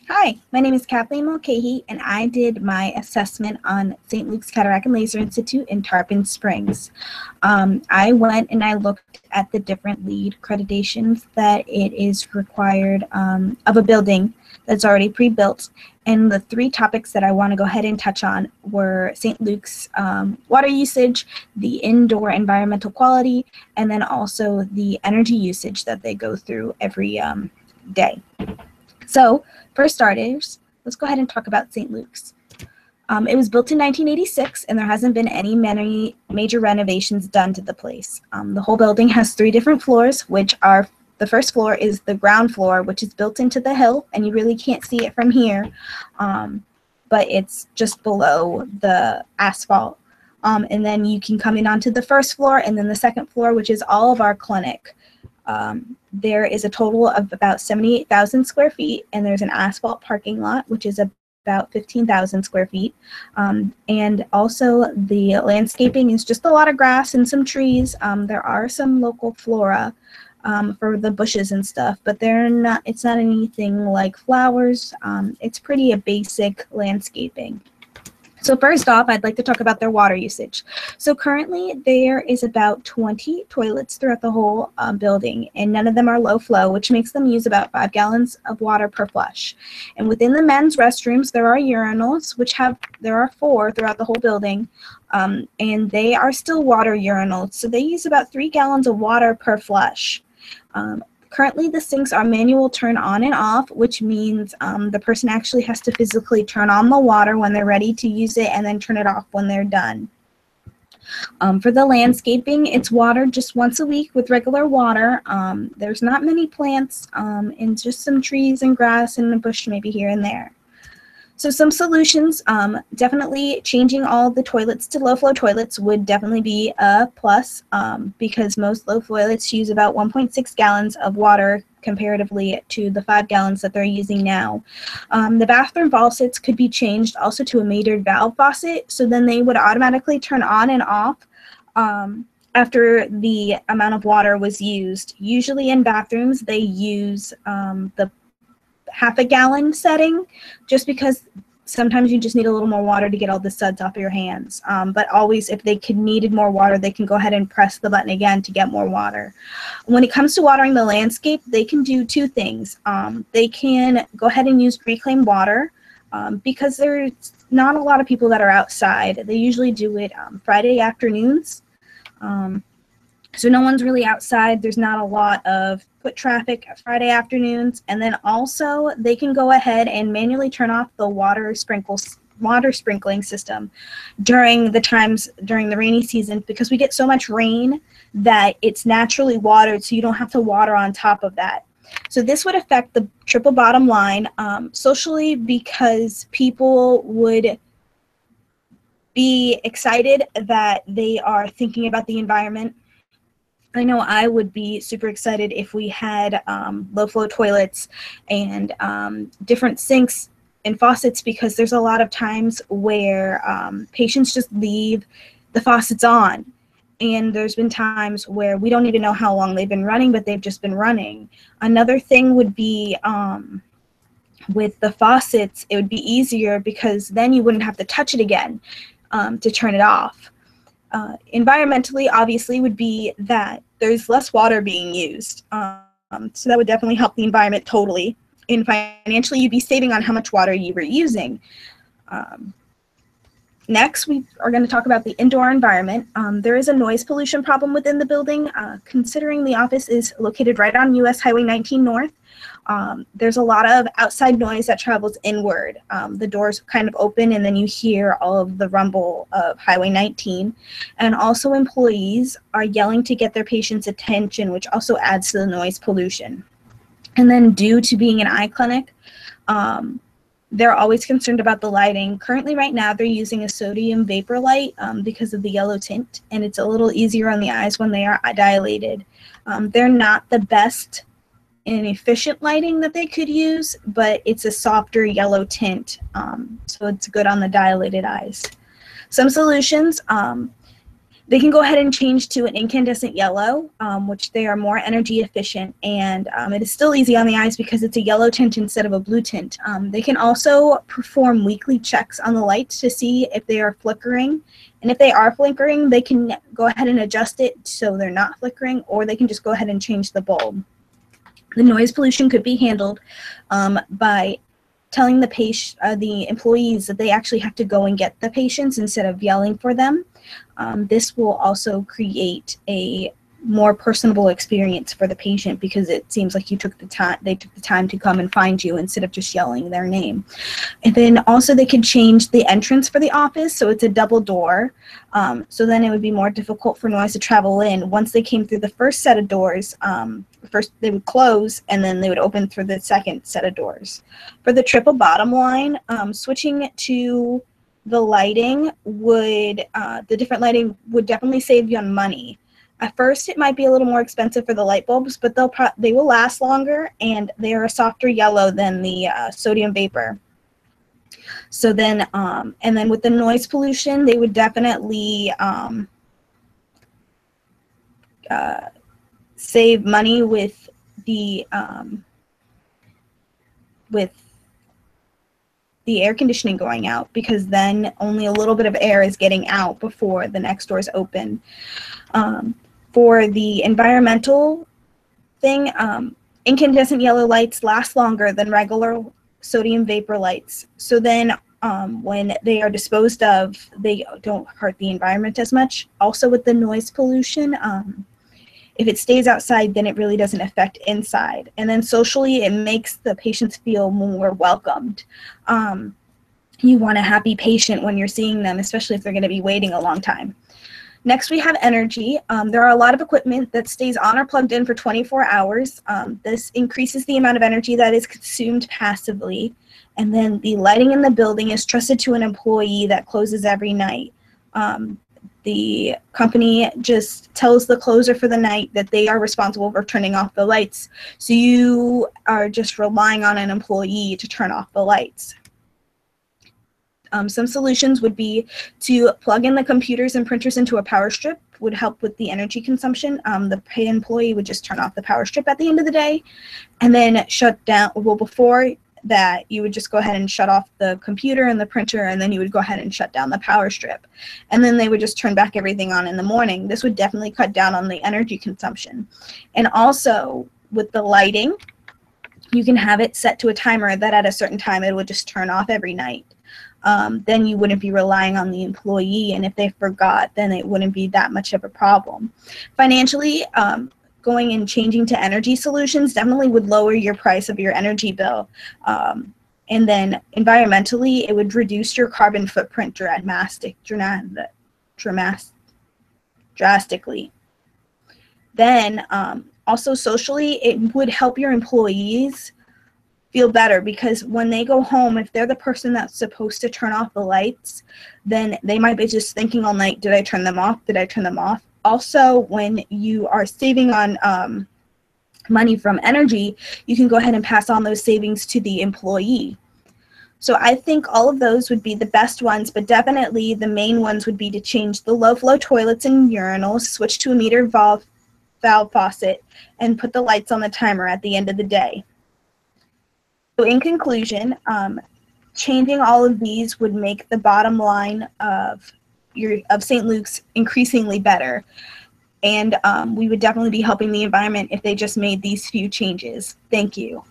Hi, my name is Kathleen Mulcahy, and I did my assessment on St. Luke's Cataract and Laser Institute in Tarpon Springs. I went and I looked at the different LEED accreditations that it is required of a building that's already pre-built, and the three topics that I want to go ahead and touch on were St. Luke's water usage, the indoor environmental quality, and then also the energy usage that they go through every day. So, for starters, let's go ahead and talk about St. Luke's. It was built in 1986, and there hasn't been any major renovations done to the place. The whole building has three different floors, which are the first floor is the ground floor, which is built into the hill, and you really can't see it from here, but it's just below the asphalt. And then you can come in onto the first floor, and then the second floor, which is all of our clinic. There is a total of about 78,000 square feet, and there's an asphalt parking lot, which is about 15,000 square feet. And also the landscaping is just a lot of grass and some trees. There are some local flora for the bushes and stuff, but it's not anything like flowers. It's pretty a basic landscaping. So first off, I'd like to talk about their water usage. So currently there is about 20 toilets throughout the whole building, and none of them are low flow, which makes them use about 5 gallons of water per flush. And within the men's restrooms, there are urinals, there are 4 throughout the whole building, and they are still water urinals. So they use about 3 gallons of water per flush. Currently, the sinks are manual turn on and off, which means the person actually has to physically turn on the water when they're ready to use it and then turn it off when they're done. For the landscaping, it's watered just once a week with regular water. There's not many plants and just some trees and grass and a bush maybe here and there. So some solutions, definitely changing all the toilets to low flow toilets would definitely be a plus because most low flow toilets use about 1.6 gallons of water comparatively to the 5 gallons that they're using now. The bathroom faucets could be changed also to a metered valve faucet, so then they would automatically turn on and off after the amount of water was used. Usually in bathrooms, they use the half a gallon setting, just because sometimes you just need a little more water to get all the suds off of your hands. But always, if they needed more water, they can go ahead and press the button again to get more water. When it comes to watering the landscape, they can do 2 things. They can go ahead and use reclaimed water because there's not a lot of people that are outside. They usually do it Friday afternoons. So no one's really outside. There's not a lot of foot traffic Friday afternoons. And then also they can go ahead and manually turn off the water sprinkling system during the rainy season, because we get so much rain that it's naturally watered, so you don't have to water on top of that. So this would affect the triple bottom line socially, because people would be excited that they are thinking about the environment. I know I would be super excited if we had low flow toilets and different sinks and faucets, because there's a lot of times where patients just leave the faucets on. And there's been times where we don't even know how long they've been running, but they've just been running. Another thing would be with the faucets, it would be easier because then you wouldn't have to touch it again to turn it off. Environmentally, obviously, would be that there's less water being used. So that would definitely help the environment totally. And financially, you'd be saving on how much water you were using. Next, we are going to talk about the indoor environment. There is a noise pollution problem within the building. Considering the office is located right on US Highway 19 North, there's a lot of outside noise that travels inward. The doors kind of open and then you hear all of the rumble of Highway 19. And also employees are yelling to get their patients' attention, which also adds to the noise pollution. And then due to being an eye clinic, they're always concerned about the lighting. Currently, right now, they're using a sodium vapor light because of the yellow tint, and it's a little easier on the eyes when they are dilated. They're not the best and efficient lighting that they could use, but it's a softer yellow tint, so it's good on the dilated eyes. Some solutions, They can go ahead and change to an incandescent yellow, which they are more energy efficient, and it is still easy on the eyes because it's a yellow tint instead of a blue tint. They can also perform weekly checks on the lights to see if they are flickering, and if they are flickering, they can go ahead and adjust it so they're not flickering, or they can just go ahead and change the bulb. The noise pollution could be handled by telling the employees that they actually have to go and get the patients instead of yelling for them. This will also create a more personable experience for the patient because it seems like they took the time to come and find you instead of just yelling their name. And then also they could change the entrance for the office, so it's a double door. So then it would be more difficult for noise to travel in. Once they came through the first set of doors, first they would close and then they would open through the second set of doors. For the triple bottom line, switching to the lighting the different lighting would definitely save you on money. At first, it might be a little more expensive for the light bulbs, but they will last longer, and they are a softer yellow than the sodium vapor. So then, and then with the noise pollution, they would definitely save money with the air conditioning going out, because then only a little bit of air is getting out before the next doors open. For the environmental thing, incandescent yellow lights last longer than regular sodium vapor lights. So then when they are disposed of, they don't hurt the environment as much. Also with the noise pollution, if it stays outside, then it really doesn't affect inside. And then socially, it makes the patients feel more welcomed. You want a happy patient when you're seeing them, especially if they're going to be waiting a long time. Next, we have energy. There are a lot of equipment that stays on or plugged in for 24 hours. This increases the amount of energy that is consumed passively. And then the lighting in the building is trusted to an employee that closes every night. The company just tells the closer for the night that they are responsible for turning off the lights. So you are just relying on an employee to turn off the lights. Some solutions would be to plug in the computers and printers into a power strip, would help with the energy consumption. The paid employee would just turn off the power strip at the end of the day and then shut down. Well, before that, you would just go ahead and shut off the computer and the printer, and then you would go ahead and shut down the power strip. And then they would just turn back everything on in the morning. This would definitely cut down on the energy consumption. And also with the lighting, you can have it set to a timer that at a certain time it would just turn off every night. Then you wouldn't be relying on the employee, and if they forgot, then it wouldn't be that much of a problem. Financially, going and changing to energy solutions definitely would lower your price of your energy bill. And then environmentally, it would reduce your carbon footprint drastically. Then also socially, it would help your employees feel better, because when they go home, if they're the person that's supposed to turn off the lights, then they might be just thinking all night, did I turn them off? Did I turn them off? Also, when you are saving on money from energy, you can go ahead and pass on those savings to the employee. So I think all of those would be the best ones, but definitely the main ones would be to change the low flow toilets and urinals, switch to a meter valve faucet, and put the lights on the timer at the end of the day. So in conclusion, changing all of these would make the bottom line of St. Luke's increasingly better. And we would definitely be helping the environment if they just made these few changes. Thank you.